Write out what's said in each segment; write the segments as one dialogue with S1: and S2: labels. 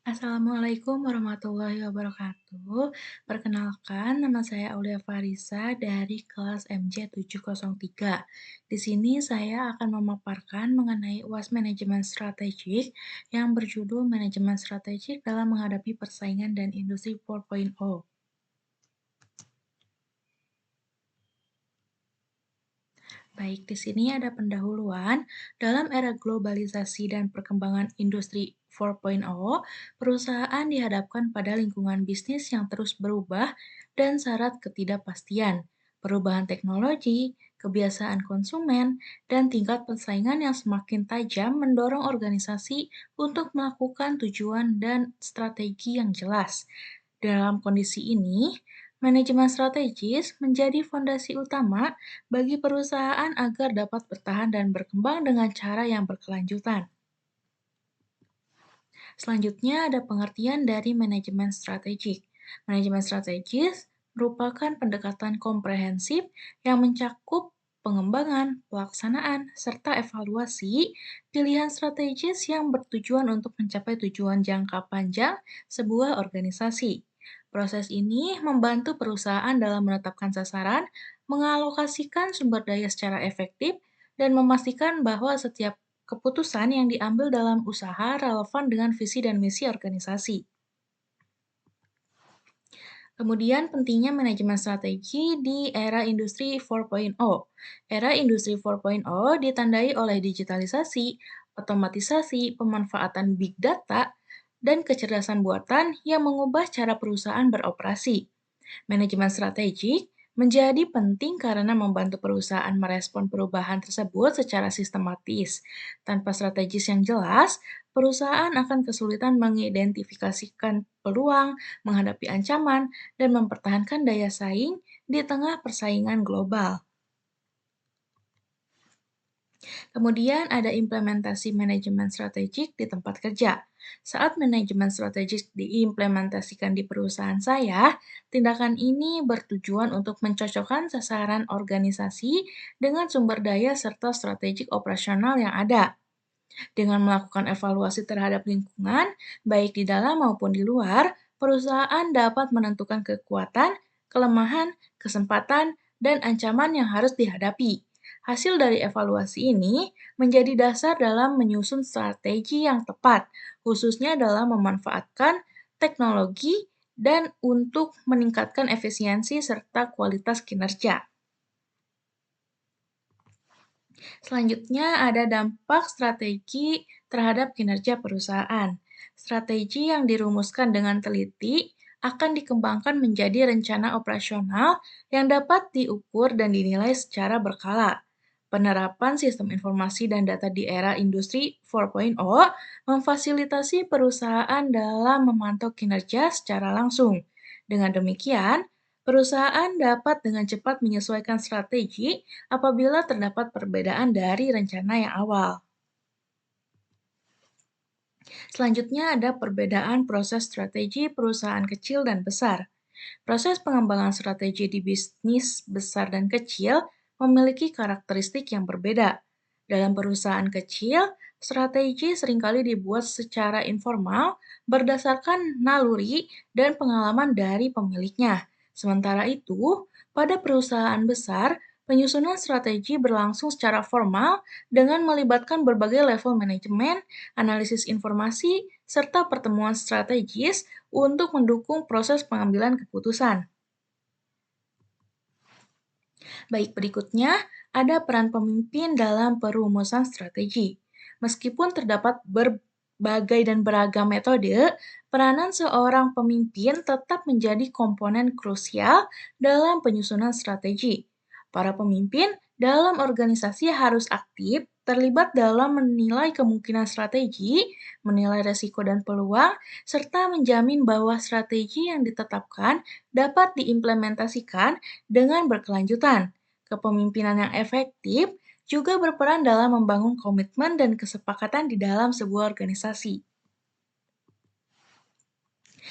S1: Assalamualaikum warahmatullahi wabarakatuh. Perkenalkan, nama saya Aulia Farisa dari kelas MJ703. Di sini saya akan memaparkan mengenai UAS Manajemen Strategik yang berjudul Manajemen Strategik dalam Menghadapi Persaingan dan Industri 4.0. Baik, di sini ada pendahuluan. Dalam era globalisasi dan perkembangan industri 4.0, perusahaan dihadapkan pada lingkungan bisnis yang terus berubah dan syarat ketidakpastian. Perubahan teknologi, kebiasaan konsumen, dan tingkat persaingan yang semakin tajam mendorong organisasi untuk melakukan tujuan dan strategi yang jelas. Dalam kondisi ini, manajemen strategis menjadi fondasi utama bagi perusahaan agar dapat bertahan dan berkembang dengan cara yang berkelanjutan. Selanjutnya ada pengertian dari manajemen strategik. Manajemen strategis merupakan pendekatan komprehensif yang mencakup pengembangan, pelaksanaan, serta evaluasi pilihan strategis yang bertujuan untuk mencapai tujuan jangka panjang sebuah organisasi. Proses ini membantu perusahaan dalam menetapkan sasaran, mengalokasikan sumber daya secara efektif, dan memastikan bahwa setiap keputusan yang diambil dalam usaha relevan dengan visi dan misi organisasi. Kemudian pentingnya manajemen strategi di era industri 4.0. Era industri 4.0 ditandai oleh digitalisasi, otomatisasi, pemanfaatan big data, dan kecerdasan buatan yang mengubah cara perusahaan beroperasi. Manajemen strategik menjadi penting karena membantu perusahaan merespon perubahan tersebut secara sistematis. Tanpa strategis yang jelas, perusahaan akan kesulitan mengidentifikasikan peluang, menghadapi ancaman, dan mempertahankan daya saing di tengah persaingan global. Kemudian ada implementasi manajemen strategik di tempat kerja. Saat manajemen strategik diimplementasikan di perusahaan saya, tindakan ini bertujuan untuk mencocokkan sasaran organisasi dengan sumber daya serta strategik operasional yang ada. Dengan melakukan evaluasi terhadap lingkungan, baik di dalam maupun di luar, perusahaan dapat menentukan kekuatan, kelemahan, kesempatan, dan ancaman yang harus dihadapi. Hasil dari evaluasi ini menjadi dasar dalam menyusun strategi yang tepat, khususnya dalam memanfaatkan teknologi dan untuk meningkatkan efisiensi serta kualitas kinerja. Selanjutnya ada dampak strategi terhadap kinerja perusahaan. Strategi yang dirumuskan dengan teliti akan dikembangkan menjadi rencana operasional yang dapat diukur dan dinilai secara berkala. Penerapan sistem informasi dan data di era industri 4.0 memfasilitasi perusahaan dalam memantau kinerja secara langsung. Dengan demikian, perusahaan dapat dengan cepat menyesuaikan strategi apabila terdapat perbedaan dari rencana yang awal. Selanjutnya ada perbedaan proses strategi perusahaan kecil dan besar. Proses pengembangan strategi di bisnis besar dan kecil memiliki karakteristik yang berbeda. Dalam perusahaan kecil, strategi seringkali dibuat secara informal berdasarkan naluri dan pengalaman dari pemiliknya. Sementara itu, pada perusahaan besar, penyusunan strategi berlangsung secara formal dengan melibatkan berbagai level manajemen, analisis informasi, serta pertemuan strategis untuk mendukung proses pengambilan keputusan. Baik, berikutnya ada peran pemimpin dalam perumusan strategi. Meskipun terdapat berbagai dan beragam metode, peranan seorang pemimpin tetap menjadi komponen krusial dalam penyusunan strategi. Para pemimpin dalam organisasi harus aktif, terlibat dalam menilai kemungkinan strategi, menilai resiko dan peluang, serta menjamin bahwa strategi yang ditetapkan dapat diimplementasikan dengan berkelanjutan. Kepemimpinan yang efektif juga berperan dalam membangun komitmen dan kesepakatan di dalam sebuah organisasi.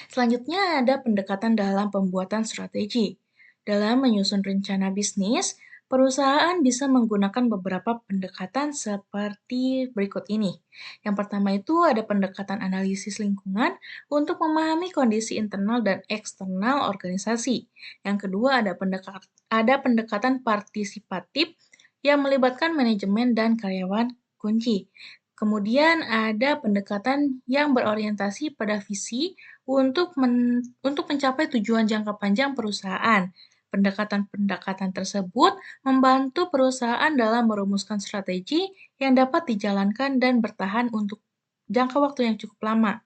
S1: Selanjutnya ada pendekatan dalam pembuatan strategi. Dalam menyusun rencana bisnis, Perusahaan bisa menggunakan beberapa pendekatan seperti berikut ini. Yang pertama itu ada pendekatan analisis lingkungan untuk memahami kondisi internal dan eksternal organisasi. Yang kedua ada pendekatan partisipatif yang melibatkan manajemen dan karyawan kunci. Kemudian ada pendekatan yang berorientasi pada visi untuk mencapai tujuan jangka panjang perusahaan. Pendekatan-pendekatan tersebut membantu perusahaan dalam merumuskan strategi yang dapat dijalankan dan bertahan untuk jangka waktu yang cukup lama.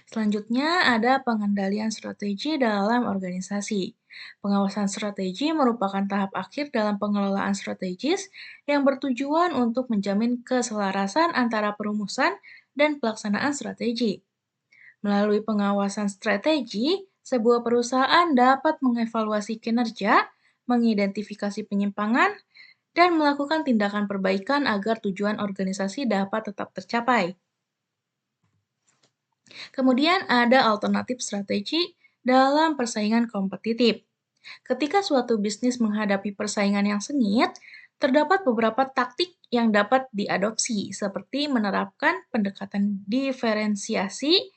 S1: Selanjutnya ada pengendalian strategi dalam organisasi. Pengawasan strategi merupakan tahap akhir dalam pengelolaan strategis yang bertujuan untuk menjamin keselarasan antara perumusan dan pelaksanaan strategi. Melalui pengawasan strategi, sebuah perusahaan dapat mengevaluasi kinerja, mengidentifikasi penyimpangan, dan melakukan tindakan perbaikan agar tujuan organisasi dapat tetap tercapai. Kemudian ada alternatif strategi dalam persaingan kompetitif. Ketika suatu bisnis menghadapi persaingan yang sengit, terdapat beberapa taktik yang dapat diadopsi, seperti menerapkan pendekatan diferensiasi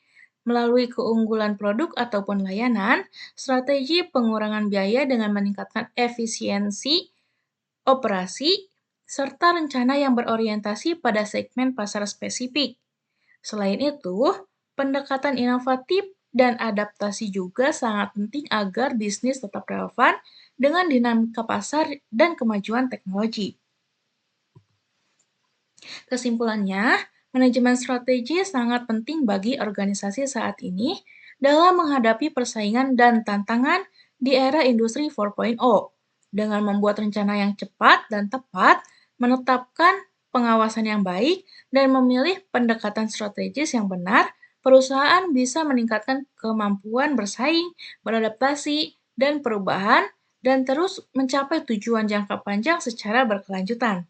S1: melalui keunggulan produk ataupun layanan, strategi pengurangan biaya dengan meningkatkan efisiensi operasi, serta rencana yang berorientasi pada segmen pasar spesifik. Selain itu, pendekatan inovatif dan adaptasi juga sangat penting agar bisnis tetap relevan dengan dinamika pasar dan kemajuan teknologi. Kesimpulannya, manajemen strategi sangat penting bagi organisasi saat ini dalam menghadapi persaingan dan tantangan di era industri 4.0. Dengan membuat rencana yang cepat dan tepat, menetapkan pengawasan yang baik, dan memilih pendekatan strategis yang benar, perusahaan bisa meningkatkan kemampuan bersaing, beradaptasi, dan perubahan, dan terus mencapai tujuan jangka panjang secara berkelanjutan.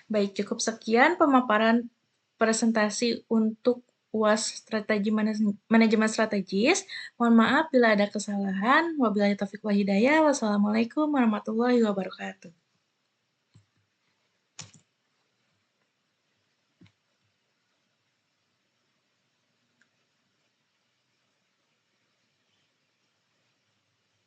S1: Baik, cukup sekian pemaparan presentasi untuk UAS strategi manajemen strategis. Mohon maaf bila ada kesalahan. Wabillahi taufiq wal hidayah. Wassalamualaikum warahmatullahi wabarakatuh.